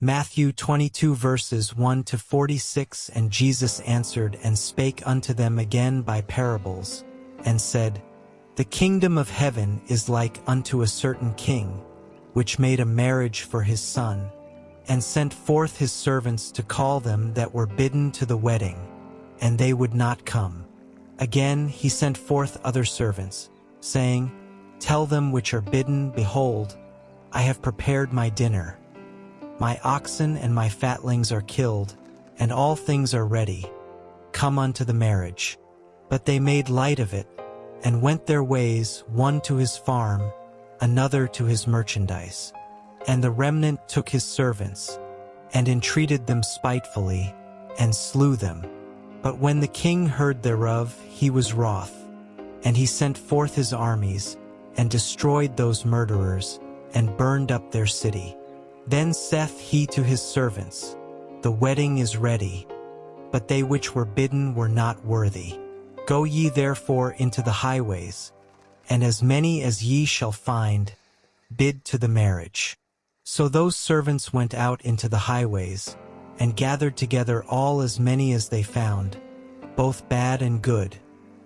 Matthew 22 verses 1 to 46. And Jesus answered and spake unto them again by parables, and said, The kingdom of heaven is like unto a certain king, which made a marriage for his son, and sent forth his servants to call them that were bidden to the wedding, and they would not come. Again he sent forth other servants, saying, Tell them which are bidden, Behold, I have prepared my dinner. My oxen and my fatlings are killed, and all things are ready. Come unto the marriage. But they made light of it, and went their ways, one to his farm, another to his merchandise. And the remnant took his servants, and entreated them spitefully, and slew them. But when the king heard thereof, he was wroth, and he sent forth his armies, and destroyed those murderers, and burned up their city. Then saith he to his servants, The wedding is ready, but they which were bidden were not worthy. Go ye therefore into the highways, and as many as ye shall find, bid to the marriage. So those servants went out into the highways, and gathered together all as many as they found, both bad and good,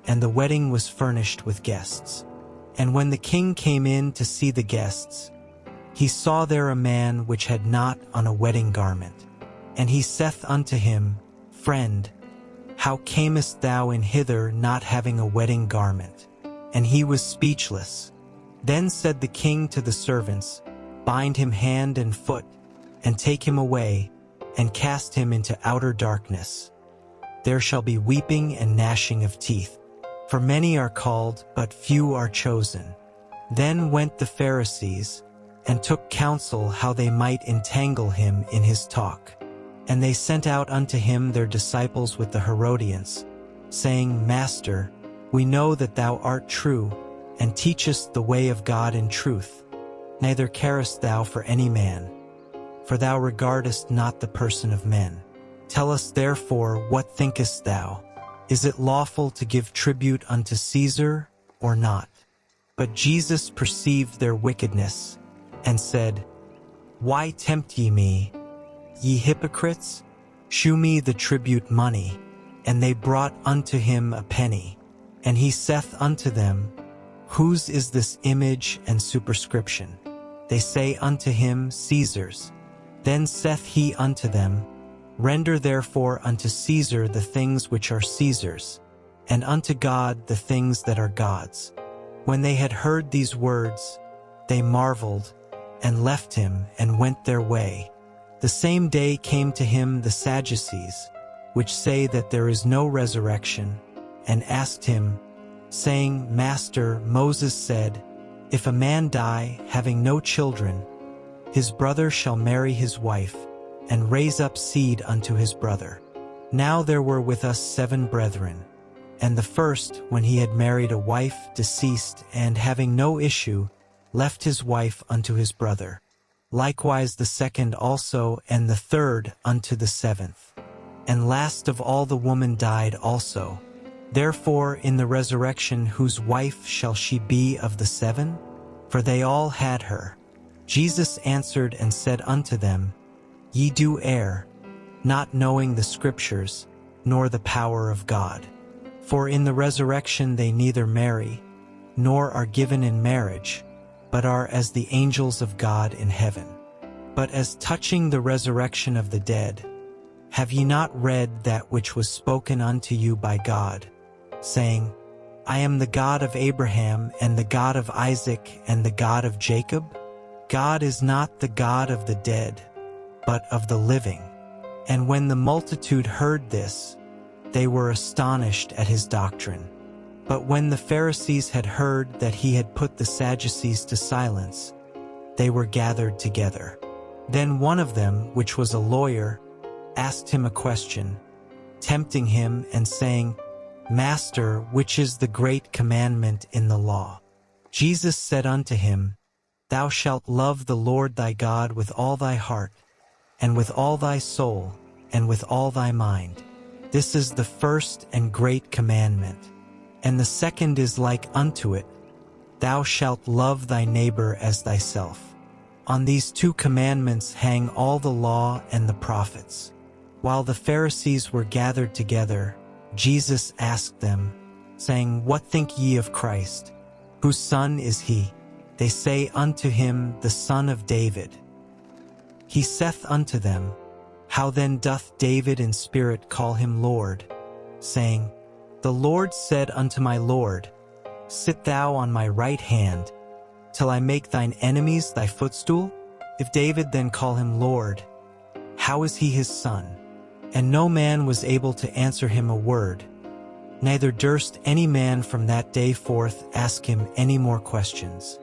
and the wedding was furnished with guests. And when the king came in to see the guests, he saw there a man which had not on a wedding garment. And he saith unto him, Friend, how camest thou in hither not having a wedding garment? And he was speechless. Then said the king to the servants, Bind him hand and foot, and take him away, and cast him into outer darkness. There shall be weeping and gnashing of teeth. For many are called, but few are chosen. Then went the Pharisees, and took counsel how they might entangle him in his talk. And they sent out unto him their disciples with the Herodians, saying, Master, we know that thou art true, and teachest the way of God in truth. Neither carest thou for any man, for thou regardest not the person of men. Tell us therefore, what thinkest thou? Is it lawful to give tribute unto Caesar, or not? But Jesus perceived their wickedness, and said, Why tempt ye me, ye hypocrites? Shew me the tribute money. And they brought unto him a penny. And he saith unto them, Whose is this image and superscription? They say unto him, Caesar's. Then saith he unto them, Render therefore unto Caesar the things which are Caesar's, and unto God the things that are God's. When they had heard these words, they marveled, and left him, and went their way. The same day came to him the Sadducees, which say that there is no resurrection, and asked him, saying, Master, Moses said, If a man die, having no children, his brother shall marry his wife, and raise up seed unto his brother. Now there were with us 7 brethren, and the first, when he had married a wife, deceased, and having no issue, left his wife unto his brother. Likewise the second also, and the third unto the 7th. And last of all the woman died also. Therefore in the resurrection whose wife shall she be of the 7? For they all had her. Jesus answered and said unto them, Ye do err, not knowing the Scriptures, nor the power of God. For in the resurrection they neither marry, nor are given in marriage, but are as the angels of God in heaven. But as touching the resurrection of the dead, have ye not read that which was spoken unto you by God, saying, I am the God of Abraham, and the God of Isaac, and the God of Jacob? God is not the God of the dead, but of the living. And when the multitude heard this, they were astonished at his doctrine. But when the Pharisees had heard that he had put the Sadducees to silence, they were gathered together. Then one of them, which was a lawyer, asked him a question, tempting him and saying, Master, which is the great commandment in the law? Jesus said unto him, Thou shalt love the Lord thy God with all thy heart, and with all thy soul, and with all thy mind. This is the first and great commandment. And the second is like unto it, Thou shalt love thy neighbor as thyself. On these 2 commandments hang all the law and the prophets." While the Pharisees were gathered together, Jesus asked them, saying, "What think ye of Christ? Whose son is he?" They say unto him, "The son of David." He saith unto them, "How then doth David in spirit call him Lord, saying, The Lord said unto my Lord, Sit thou on my right hand, till I make thine enemies thy footstool? If David then call him Lord, how is he his son?" And no man was able to answer him a word, neither durst any man from that day forth ask him any more questions.